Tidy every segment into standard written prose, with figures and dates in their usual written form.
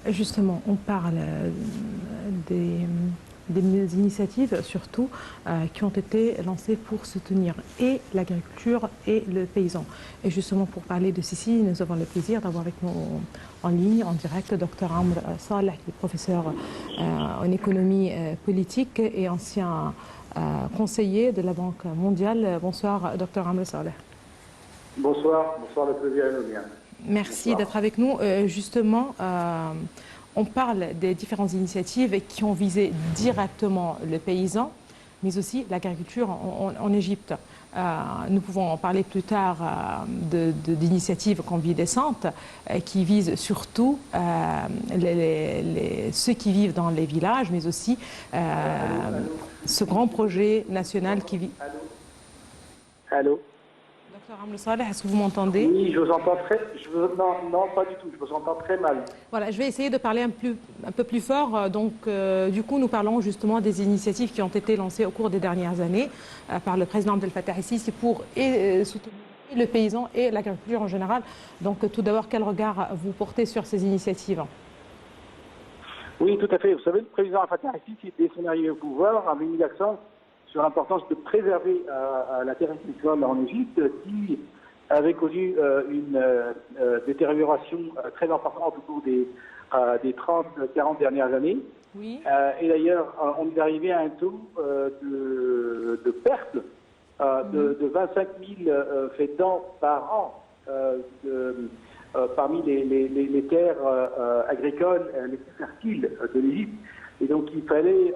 Justement, on parle des, des initiatives surtout qui ont été lancées pour soutenir et l'agriculture et le paysan. Et justement, pour parler de ceci, nous avons le plaisir d'avoir avec nous en ligne, en direct, Dr Amr Saleh, qui est professeur en économie politique et ancien conseiller de la Banque mondiale. Bonsoir, Dr Amr Saleh. Bonsoir, bonsoir, le plaisir est le mien. Merci d'être avec nous. Justement, on parle des différentes initiatives qui ont visé directement le paysan, mais aussi l'agriculture en Égypte. Nous pouvons en parler plus tard d'initiatives convalescentes qui visent surtout ceux qui vivent dans les villages, mais aussi ce grand projet national qui vit. Allô? Allô? Docteur Amr Saleh, est-ce que vous m'entendez? Oui, je vous entends très... non, non, pas du tout, je vous entends très mal. Voilà, je vais essayer de parler un peu plus fort. Du coup, nous parlons justement des initiatives qui ont été lancées au cours des dernières années par le président Abdel Fattah el-Sisi pour soutenir le paysan et l'agriculture en général. Donc, tout d'abord, quel regard vous portez sur ces initiatives? Oui, tout à fait. Vous savez, le président Fattah el-Sisi, dès son arrivée au pouvoir, a mis l'accent sur l'importance de préserver la terre agricole en Égypte, qui avait connu une détérioration très importante au cours des 30-40 dernières années. Oui. Et d'ailleurs, on est arrivé à un taux de perte de 25 000 faitans par an parmi les terres agricoles les plus fertiles de l'Égypte. Et donc, il fallait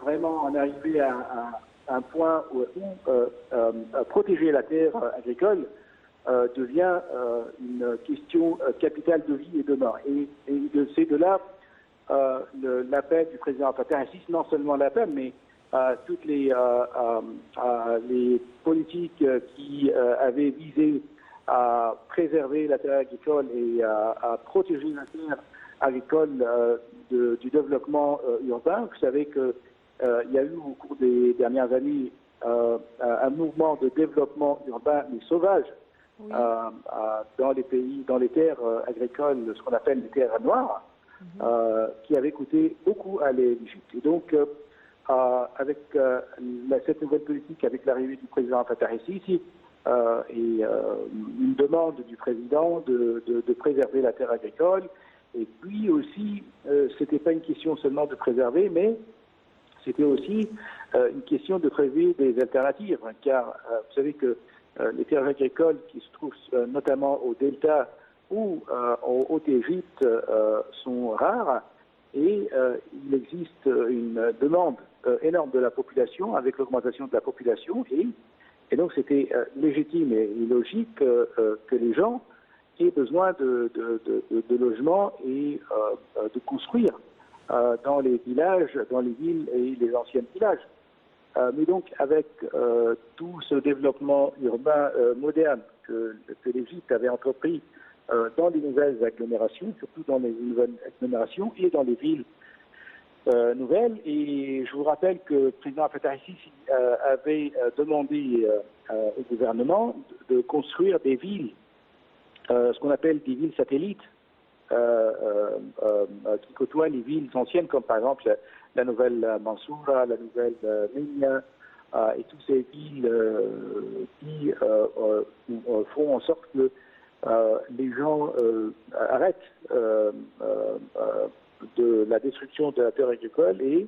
vraiment en arriver à un point où protéger la terre agricole devient une question capitale de vie et de mort. Et c'est de là l'appel du président Fattah el-Sisi, non seulement l'appel, mais toutes les politiques qui avaient visé à préserver la terre agricole et à protéger la terre agricole du développement urbain. Vous savez qu'il y a eu au cours des dernières années un mouvement de développement urbain mais sauvage. Oui. Dans les pays, dans les terres agricoles, ce qu'on appelle les terres noires, qui avait coûté beaucoup à l'Égypte. Et donc, avec cette nouvelle politique, avec l'arrivée du président Fattah el-Sisi, et une demande du président de préserver la terre agricole, et puis aussi, c'était pas une question seulement de préserver, mais c'était aussi une question de trouver des alternatives, car vous savez que les terres agricoles qui se trouvent notamment au delta ou en Haute-Égypte sont rares et il existe une demande énorme de la population avec l'augmentation de la population et donc c'était légitime et logique que les gens aient besoin de logements et de construire dans les villages, dans les villes et les anciens villages. Mais donc, avec tout ce développement urbain moderne que l'Égypte avait entrepris dans les nouvelles agglomérations, surtout dans les nouvelles agglomérations et dans les villes nouvelles. Et je vous rappelle que le président Fattah el-Sisi avait demandé au gouvernement de construire des villes, ce qu'on appelle des villes satellites, qui côtoient les villes anciennes, comme par exemple la nouvelle Mansoura, la nouvelle Minya, et toutes ces villes qui font en sorte que les gens arrêtent de la destruction de la terre agricole et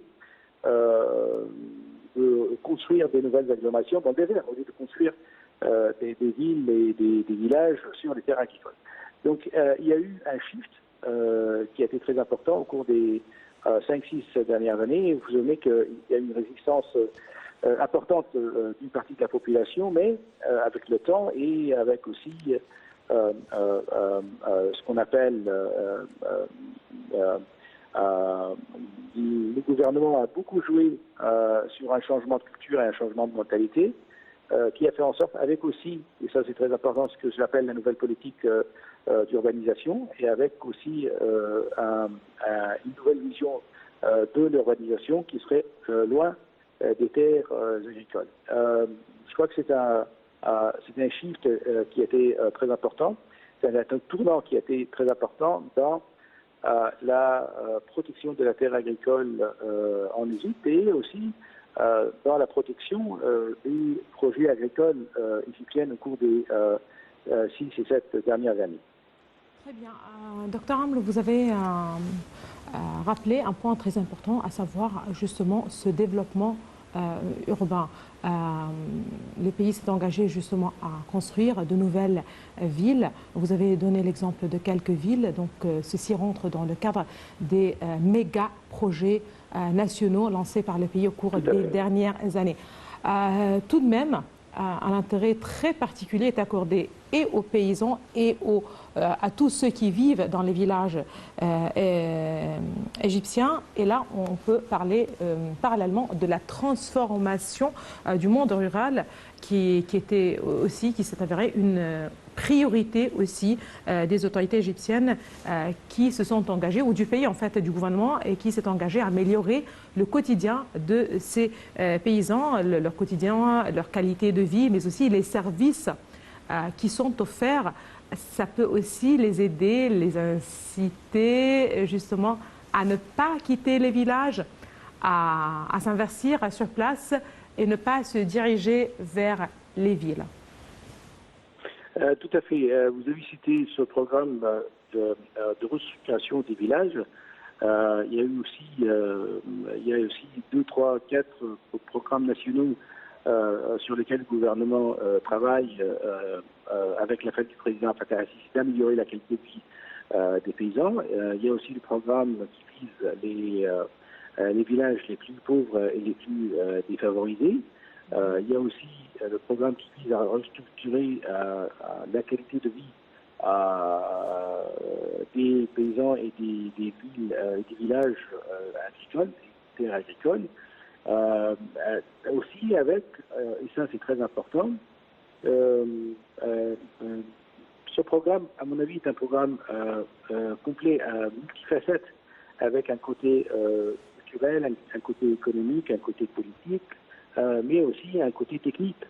de construire des nouvelles agglomérations dans le désert, au lieu de construire des villes et des villages sur les terres agricoles. Donc il y a eu un shift qui a été très important au cours des 5-6 dernières années. Vous savez qu'il y a eu une résistance importante d'une partie de la population, mais avec le temps et avec aussi ce qu'on appelle le gouvernement a beaucoup joué sur un changement de culture et un changement de mentalité qui a fait en sorte, avec aussi, et ça c'est très important, ce que j'appelle la nouvelle politique d'urbanisation, et avec aussi une nouvelle vision de l'urbanisation qui serait loin des terres agricoles. Je crois que c'est un shift qui a été très important, c'est un tournant qui a été très important dans la protection de la terre agricole en Égypte et aussi dans la protection des projets agricoles égyptiens au cours des 6 et 7 dernières années. Très bien. Docteur Amle, vous avez rappelé un point très important, à savoir justement ce développement urbain. Le pays s'est engagé justement à construire de nouvelles villes. Vous avez donné l'exemple de quelques villes, donc ceci rentre dans le cadre des méga projets nationaux lancés par le pays au cours des dernières années. Tout de même, un intérêt très particulier est accordé et aux paysans et à tous ceux qui vivent dans les villages égyptiens. Et là, on peut parler parallèlement de la transformation du monde rural qui s'est avérée une priorité aussi des autorités égyptiennes qui se sont engagées, ou du pays en fait, du gouvernement, et qui s'est engagé à améliorer le quotidien de ces paysans, leur quotidien, leur qualité de vie, mais aussi les services qui sont offerts. Ça peut aussi les aider, les inciter justement à ne pas quitter les villages, à s'investir sur place et ne pas se diriger vers les villes. Tout à fait. Vous avez cité ce programme de restructuration des villages. Il y a aussi 2, 3, 4 programmes nationaux sur lesquels le gouvernement travaille avec la fête du président Fattah al-Sisi d'améliorer la qualité de vie des paysans. Il y a aussi le programme qui vise les villages les plus pauvres et les plus défavorisés. Il y a aussi le programme qui vise à restructurer la qualité de vie des paysans et des villes, des villages agricoles, des terres agricoles. Aussi avec, et ça c'est très important, ce programme, à mon avis, est un programme complet, multifacette, avec un côté culturel, un côté économique, un côté politique, mais aussi un côté technique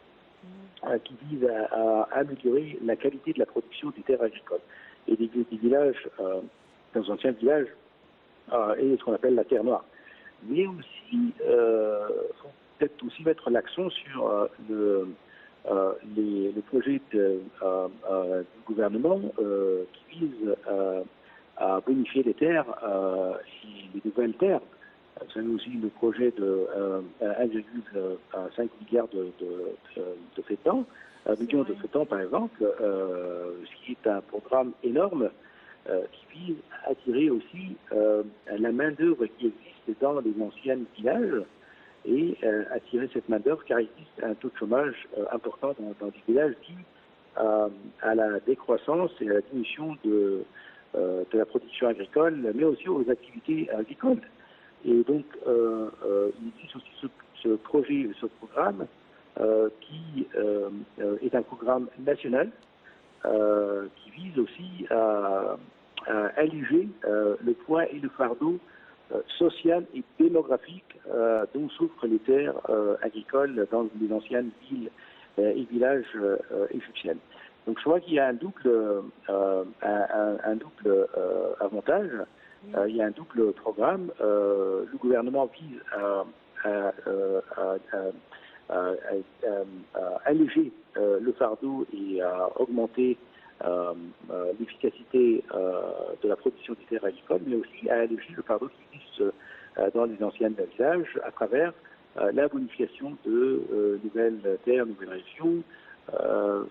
qui vise à améliorer la qualité de la production des terres agricoles et des villages, dans anciens villages, et ce qu'on appelle la terre noire. Mais aussi, faut peut-être aussi mettre l'accent sur les projets du gouvernement qui visent à bonifier les terres et les nouvelles terres. Vous savez aussi le projet de 1,5 milliard de fétans, millions de fétans par exemple, ce qui est un programme énorme qui vise à attirer aussi la main-d'œuvre qui existe dans les anciens villages et attirer cette main-d'œuvre car il existe un taux de chômage important dans des villages dû à la décroissance et à la diminution de la production agricole, mais aussi aux activités agricoles. Et donc, il existe aussi ce projet, ce programme qui est un programme national qui vise aussi à alléger le poids et le fardeau social et démographique dont souffrent les terres agricoles dans les anciennes villes et villages égyptiennes. Donc je crois qu'il y a un double avantage. Il y a un double programme. Le gouvernement vise à alléger le fardeau et à augmenter l'efficacité de la production des terres agricoles, mais aussi à alléger le fardeau qui existe dans les anciens villages à travers la bonification de nouvelles terres, nouvelles régions.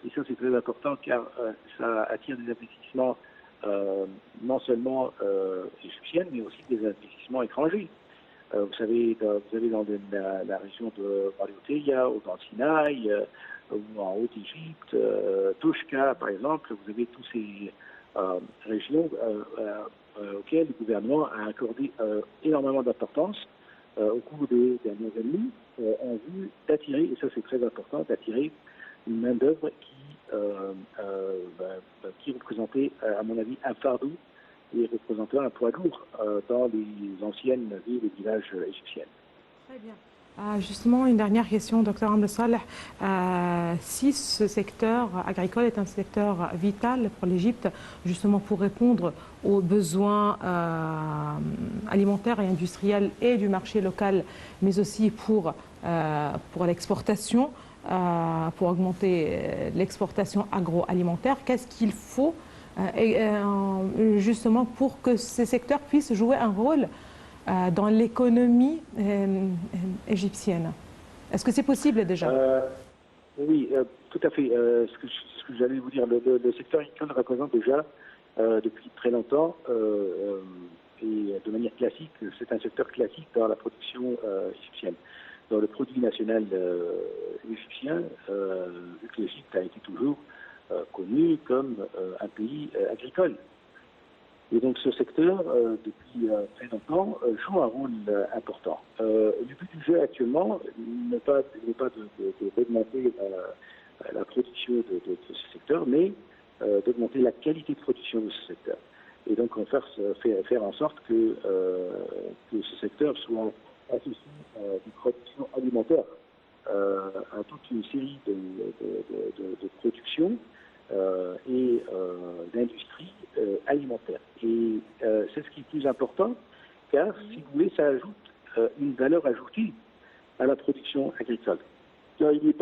Et ça, c'est très important car ça attire des investissements non seulement égyptiens, mais aussi des investissements étrangers. Vous savez dans la région de Marioteia ou dans le Sinaï, ou en Haute-Égypte, Toshka par exemple, vous avez toutes ces régions auxquelles le gouvernement a accordé énormément d'importance au cours des dernières années en vue d'attirer, et ça c'est très important, d'attirer une main-d'œuvre qui représentait, à mon avis, un fardeau et représentait un poids lourd dans les anciennes villes et villages égyptiennes. Très bien. Justement, une dernière question, Dr Amr Saleh. Si ce secteur agricole est un secteur vital pour l'Égypte, justement pour répondre aux besoins alimentaires et industriels et du marché local, mais aussi pour l'exportation, pour augmenter l'exportation agroalimentaire, qu'est-ce qu'il faut justement pour que ces secteurs puissent jouer un rôle dans l'économie égyptienne? Est-ce que c'est possible déjà? Oui, tout à fait. Ce que j'allais vous dire, le secteur agricole représente déjà depuis très longtemps et de manière classique, c'est un secteur classique dans la production égyptienne. Dans le produit national égyptien, vu que l'Égypte a été toujours connu comme un pays agricole. Et donc ce secteur, depuis très longtemps, joue un rôle important. Le but du jeu actuellement n'est pas d'augmenter la production de ce secteur, mais d'augmenter la qualité de production de ce secteur. Et donc on faire en sorte que ce secteur soit associé à une production alimentaire, à toute une série de productions et d'industrie alimentaire. Et c'est ce qui est plus important, car si vous voulez, ça ajoute une valeur ajoutée à la production agricole. Car il est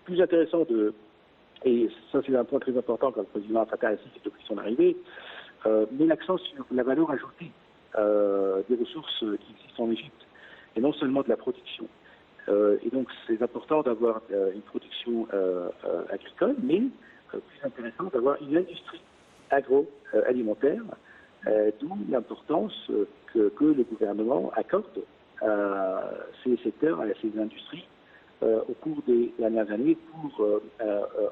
plus intéressant et ça c'est un point très important quand le président Fattah al-Sisi depuis son arrivée, met l'accent sur la valeur ajoutée des ressources qui existent en Égypte, et non seulement de la production. Et donc c'est important d'avoir une production agricole, mais plus intéressant d'avoir une industrie agroalimentaire, d'où l'importance que le gouvernement accorde à ces secteurs, à ces industries au cours des dernières années pour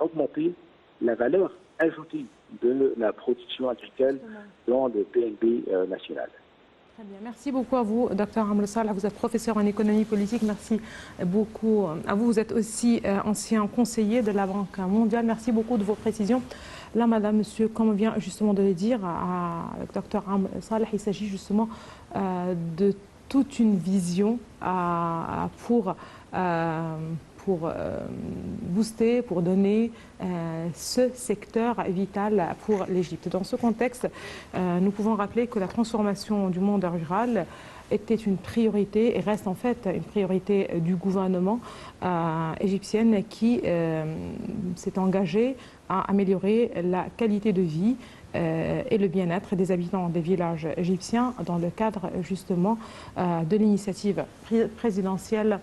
augmenter la valeur ajoutée de la production agricole dans le PNB national. Très bien. Merci beaucoup à vous, Dr Amr Saleh. Vous êtes professeur en économie politique. Merci beaucoup à vous. Vous êtes aussi ancien conseiller de la Banque mondiale. Merci beaucoup de vos précisions. Là, madame, monsieur, comme on vient justement de le dire à Dr Amr Saleh, il s'agit justement de toute une vision pour booster, pour donner ce secteur vital pour l'Égypte. Dans ce contexte, nous pouvons rappeler que la transformation du monde rural était une priorité et reste en fait une priorité du gouvernement égyptien qui s'est engagé à améliorer la qualité de vie et le bien-être des habitants des villages égyptiens dans le cadre justement de l'initiative présidentielle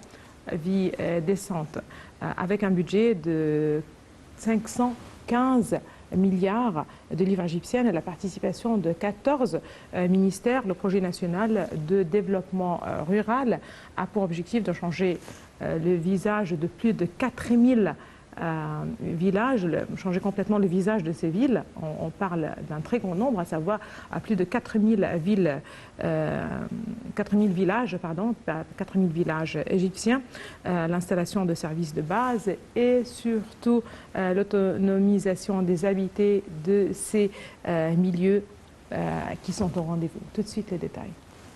Vie décente, avec un budget de 515 milliards de livres égyptiennes et la participation de 14 ministères. Le projet national de développement rural a pour objectif de changer le visage de plus de 4000 villages, changer complètement le visage de ces villes. On parle d'un très grand nombre, à savoir à plus de 4000 villages égyptiens, l'installation de services de base et surtout l'autonomisation des habités de ces milieux qui sont au rendez-vous. Tout de suite les détails.